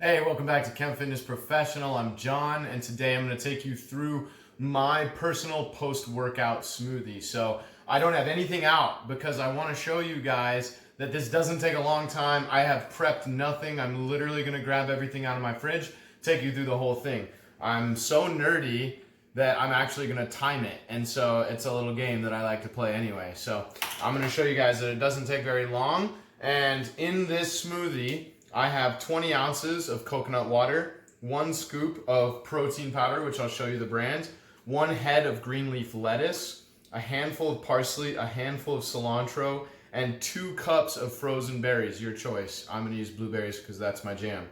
Hey, welcome back to Kempf Fitness Professional. I'm John, and today I'm going to take you through my personal post-workout smoothie. So I don't have anything out because I want to show you guys that this doesn't take a long time. I have prepped nothing. I'm literally going to grab everything out of my fridge, take you through the whole thing. I'm so nerdy that I'm actually going to time it, and so it's a little game that I like to play anyway. So I'm going to show you guys that it doesn't take very long, and in this smoothie I have 20 ounces of coconut water, 1 scoop of protein powder, which I'll show you the brand, 1 head of green leaf lettuce, a handful of parsley, a handful of cilantro, and 2 cups of frozen berries, your choice. I'm gonna use blueberries because that's my jam.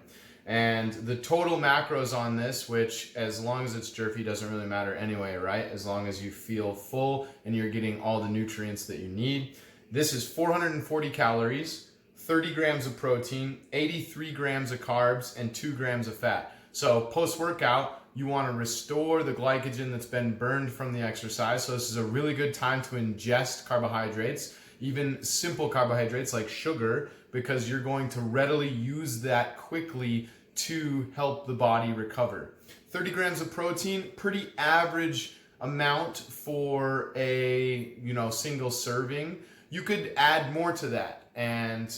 And the total macros on this, which as long as it's jerfy doesn't really matter anyway, right? As long as you feel full and you're getting all the nutrients that you need. This is 440 calories, 30 grams of protein, 83 grams of carbs, and 2 grams of fat. So post-workout, you want to restore the glycogen that's been burned from the exercise. So this is a really good time to ingest carbohydrates, even simple carbohydrates like sugar, because you're going to readily use that quickly to help the body recover. 30 grams of protein, pretty average amount for a single serving. You could add more to that. And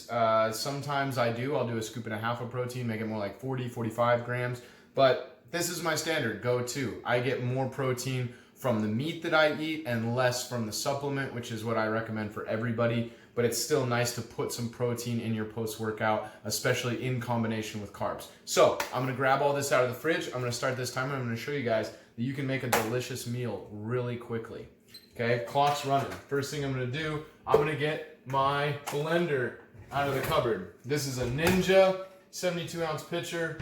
sometimes I'll do a scoop and a half of protein, make it more like 40, 45 grams. But this is my standard go-to. I get more protein from the meat that I eat and less from the supplement, which is what I recommend for everybody. But it's still nice to put some protein in your post-workout, especially in combination with carbs. So I'm gonna grab all this out of the fridge. I'm gonna start this timer. I'm gonna show you guys that you can make a delicious meal really quickly. Okay, clock's running. First thing I'm gonna do, I'm gonna get my blender out of the cupboard. This is a Ninja 72-ounce pitcher.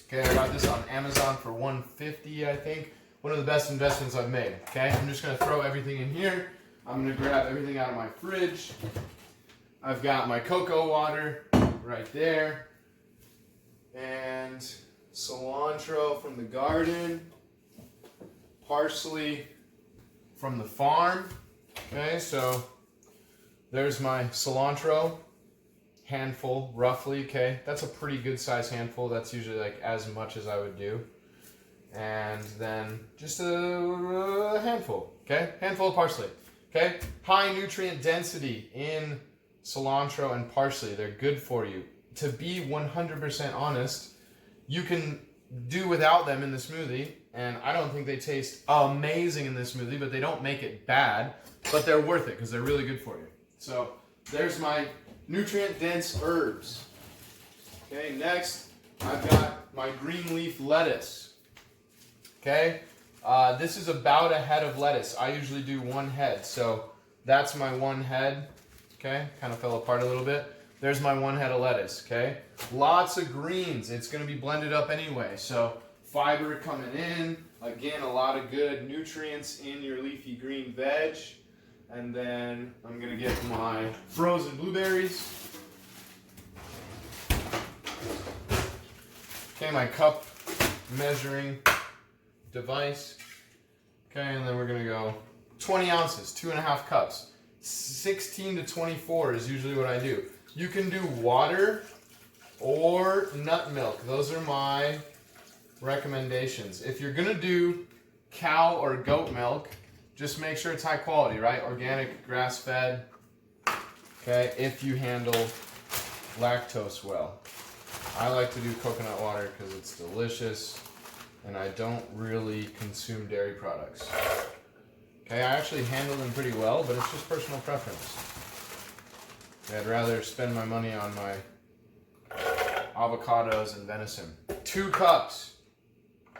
Okay, I got this on Amazon for $150, I think. One of the best investments I've made. Okay, I'm just gonna throw everything in here. I'm gonna grab everything out of my fridge. I've got my cocoa water right there, and cilantro from the garden, parsley from the farm. Okay, so there's my cilantro, handful roughly, okay? That's a pretty good size handful. That's usually like as much as I would do. And then just a handful, okay? Handful of parsley, okay? High nutrient density in cilantro and parsley. They're good for you. To be 100% honest, you can do without them in the smoothie, and I don't think they taste amazing in this smoothie, but they don't make it bad, but they're worth it because they're really good for you. So there's my nutrient-dense herbs. Okay, next I've got my green leaf lettuce. Okay, this is about a head of lettuce. I usually do 1 head, so that's my 1 head. Okay, kind of fell apart a little bit. There's my 1 head of lettuce. Okay, lots of greens. It's going to be blended up anyway, so fiber coming in. Again, a lot of good nutrients in your leafy green veg. And then I'm gonna get my frozen blueberries. Okay, my cup measuring device. Okay, and then we're gonna go 20 ounces, 2.5 cups. 16 to 24 is usually what I do. You can do water or nut milk. Those are my recommendations. If you're gonna do cow or goat milk, just make sure it's high quality, right? Organic, grass-fed, okay, if you handle lactose well. I like to do coconut water because it's delicious, and I don't really consume dairy products. Okay, I actually handle them pretty well, but it's just personal preference. I'd rather spend my money on my avocados and venison. 2 cups.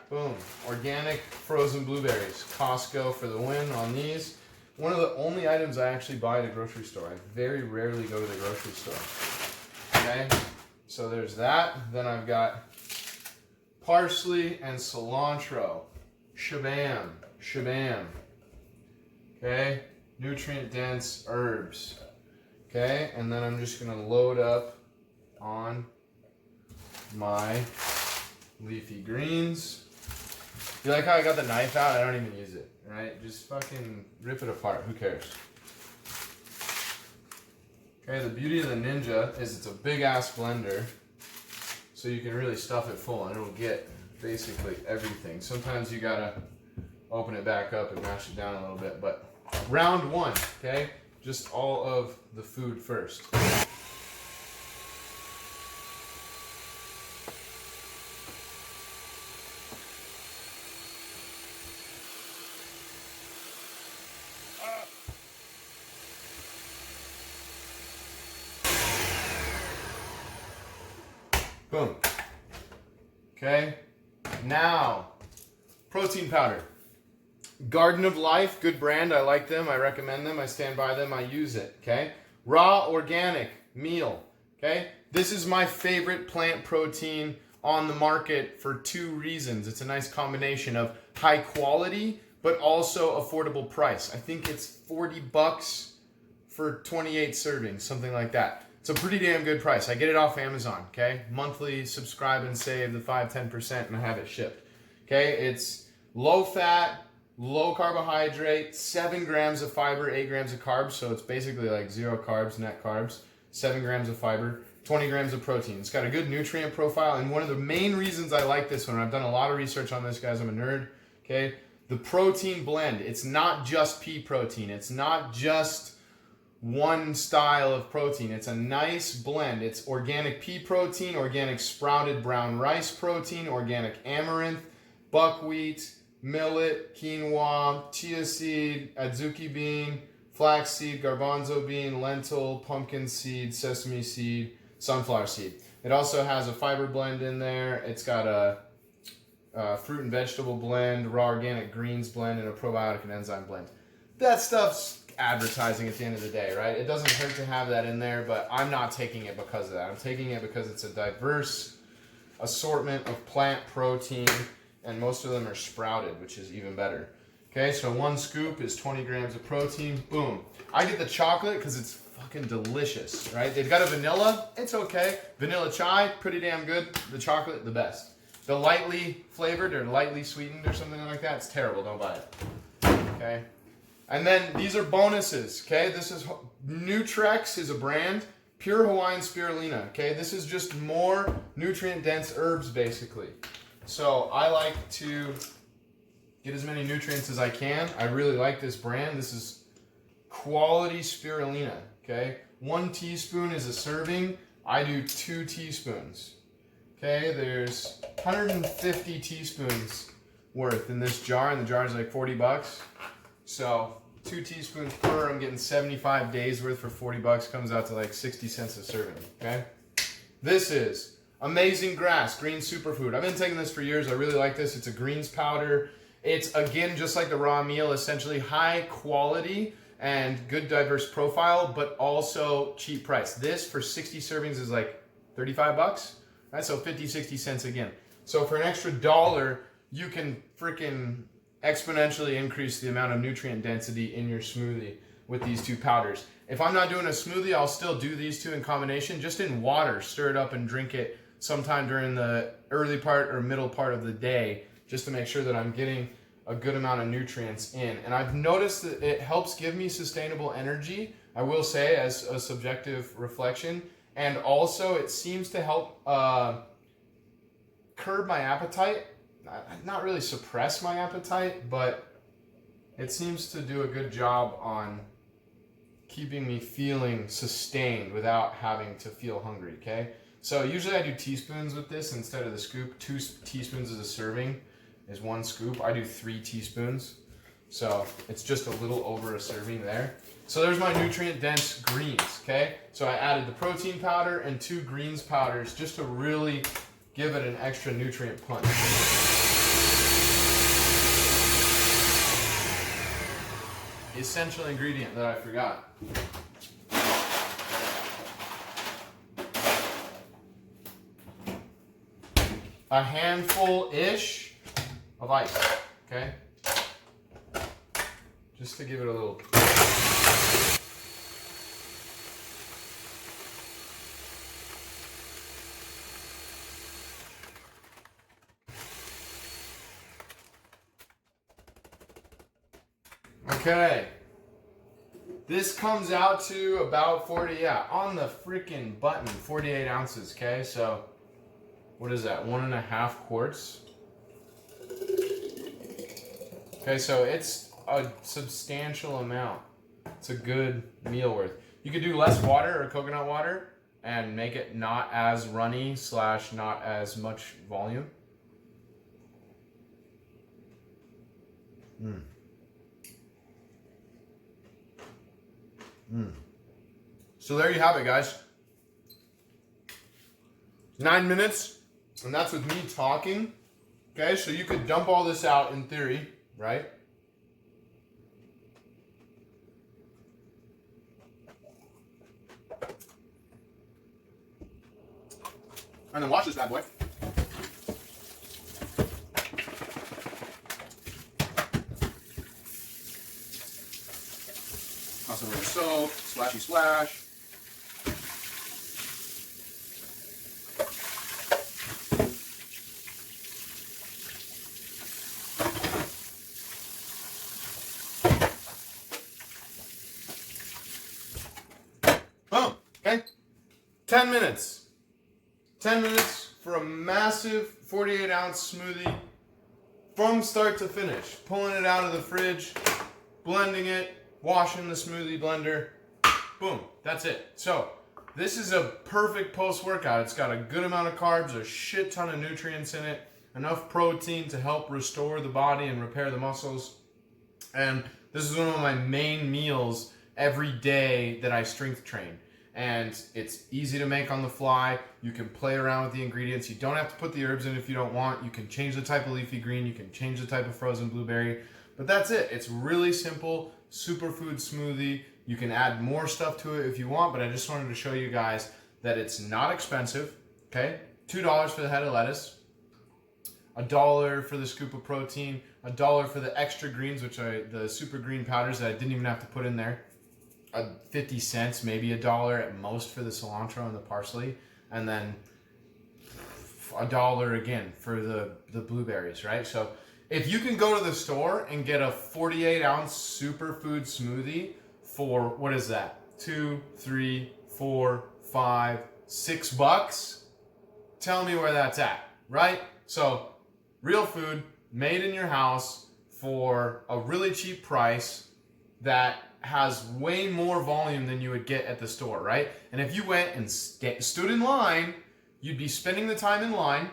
Boom, organic frozen blueberries. Costco for the win on these. One of the only items I actually buy at a grocery store. I very rarely go to the grocery store. Okay, so there's that. Then I've got parsley and cilantro. Shabam, shabam. Okay, nutrient dense herbs. Okay, and then I'm just gonna load up on my leafy greens. You like how I got the knife out? I don't even use it, right? Just fucking rip it apart. Who cares? Okay, the beauty of the Ninja is it's a big ass blender. so you can really stuff it full and it'll get basically everything. Sometimes you gotta open it back up and mash it down a little bit, but round one, okay? Just all of the food first. Boom. Okay, now protein powder. Garden of Life, good brand. I like them. I recommend them. I stand by them. I use it. Okay, raw organic meal. Okay, this is my favorite plant protein on the market for 2 reasons. It's a nice combination of high quality but also affordable price. I think it's 40 bucks for 28 servings, something like that. It's a pretty damn good price. I get it off Amazon, okay? Monthly, subscribe and save the 5-10% and I have it shipped. Okay, it's low fat, low carbohydrate, 7 grams of fiber, 8 grams of carbs, so it's basically like 0 carbs, net carbs, 7 grams of fiber, 20 grams of protein. It's got a good nutrient profile, and one of the main reasons I like this one, I've done a lot of research on this, guys, I'm a nerd, okay? The protein blend, it's not just pea protein, it's not just one style of protein. It's a nice blend. It's organic pea protein, organic sprouted brown rice protein, organic amaranth, buckwheat, millet, quinoa, chia seed, adzuki bean, flax seed, garbanzo bean, lentil, pumpkin seed, sesame seed, sunflower seed. It also has a fiber blend in there. It's got a fruit and vegetable blend, raw organic greens blend, and a probiotic and enzyme blend. That stuff's advertising at the end of the day, right? It doesn't hurt to have that in there, but I'm not taking it because of that. I'm taking it because it's a diverse assortment of plant protein, and most of them are sprouted, which is even better. Okay, so 1 scoop is 20 grams of protein. Boom. I get the chocolate because it's fucking delicious, right? They've got a vanilla. It's okay. Vanilla chai, pretty damn good. The chocolate, the best. The lightly flavored or lightly sweetened or something like that, it's terrible. Don't buy it. Okay. And then these are bonuses, okay? This is Nutrex is a brand, pure Hawaiian spirulina, okay? This is just more nutrient-dense herbs, basically. So I like to get as many nutrients as I can. I really like this brand. This is quality spirulina, okay? 1 teaspoon is a serving. I do 2 teaspoons, okay? There's 150 teaspoons worth in this jar, and the jar is like 40 bucks. So 2 teaspoons per, I'm getting 75 days worth for 40 bucks, comes out to like 60 cents a serving, okay? This is Amazing Grass, green superfood. I've been taking this for years. I really like this. It's a greens powder. It's, again, just like the raw meal, essentially high quality and good diverse profile, but also cheap price. This for 60 servings is like 35 bucks, right? So 50, 60 cents again. So for an extra $1, you can freaking exponentially increase the amount of nutrient density in your smoothie with these 2 powders. If I'm not doing a smoothie, I'll still do these 2 in combination, just in water, stir it up and drink it sometime during the early part or middle part of the day, just to make sure that I'm getting a good amount of nutrients in. And I've noticed that it helps give me sustainable energy, I will say, as a subjective reflection, and also it seems to help curb my appetite. Not really suppress my appetite, but it seems to do a good job on keeping me feeling sustained without having to feel hungry, okay? So usually I do teaspoons with this instead of the scoop. 2 teaspoons is a serving, is 1 scoop. I do 3 teaspoons, so it's just a little over a serving there. So there's my nutrient-dense greens, okay? So I added the protein powder and 2 greens powders just to really give it an extra nutrient punch. Essential ingredient that I forgot. A handful-ish of ice, okay? Just to give it a little... Okay. This comes out to about 40, on the freaking button, 48 ounces, okay? So what is that, 1.5 quarts. Okay, so it's a substantial amount. It's a good meal worth. You could do less water or coconut water and make it not as runny / not as much volume. So there you have it, guys. 9 minutes, and that's with me talking. Okay, so you could dump all this out in theory, right? And then wash this bad boy. Toss a little soap, splashy splash. Boom. Okay. 10 minutes. 10 minutes for a massive 48-ounce smoothie from start to finish. Pulling it out of the fridge, blending it, washing the smoothie blender. Boom. That's it. So this is a perfect post-workout. It's got a good amount of carbs, a shit ton of nutrients in it, enough protein to help restore the body and repair the muscles. And this is one of my main meals every day that I strength train. And it's easy to make on the fly. You can play around with the ingredients. You don't have to put the herbs in if you don't want. You can change the type of leafy green. You can change the type of frozen blueberry. But that's it. It's really simple, superfood smoothie. You can add more stuff to it if you want, but I just wanted to show you guys that it's not expensive, okay? $2 for the head of lettuce, $1 for the scoop of protein, $1 for the extra greens, the super green powders that I didn't even have to put in there. 50 cents, maybe $1 at most for the cilantro and the parsley, and then $1 again for the blueberries, right? So if you can go to the store and get a 48-ounce superfood smoothie for, what is that? 2, 3, 4, 5, $6? Tell me where that's at, right? So real food made in your house for a really cheap price that has way more volume than you would get at the store, right? And if you went and stood in line, you'd be spending the time in line,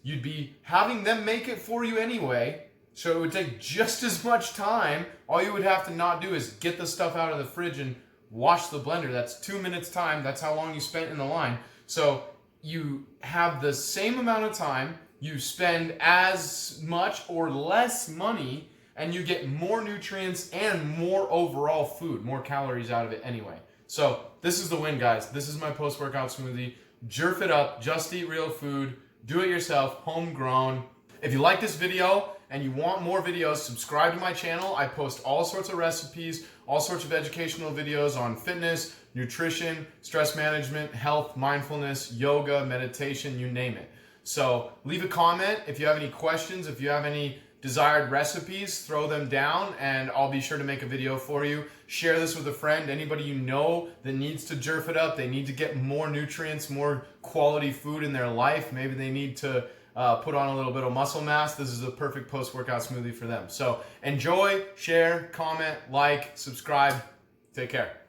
you'd be having them make it for you anyway, so it would take just as much time. All you would have to not do is get the stuff out of the fridge and wash the blender. That's 2 minutes time. That's how long you spent in the line. So you have the same amount of time, you spend as much or less money, and you get more nutrients and more overall food, more calories out of it anyway. So this is the win, guys. This is my post-workout smoothie. Jerf it up, just eat real food, do it yourself, homegrown. If you like this video and you want more videos, subscribe to my channel. I post all sorts of recipes, all sorts of educational videos on fitness, nutrition, stress management, health, mindfulness, yoga, meditation, you name it. So leave a comment if you have any questions, if you have any desired recipes, throw them down and I'll be sure to make a video for you. Share this with a friend, anybody you know that needs to jerf it up. They need to get more nutrients, more quality food in their life. Maybe they need to put on a little bit of muscle mass. This is a perfect post-workout smoothie for them. So enjoy, share, comment, like, subscribe. Take care.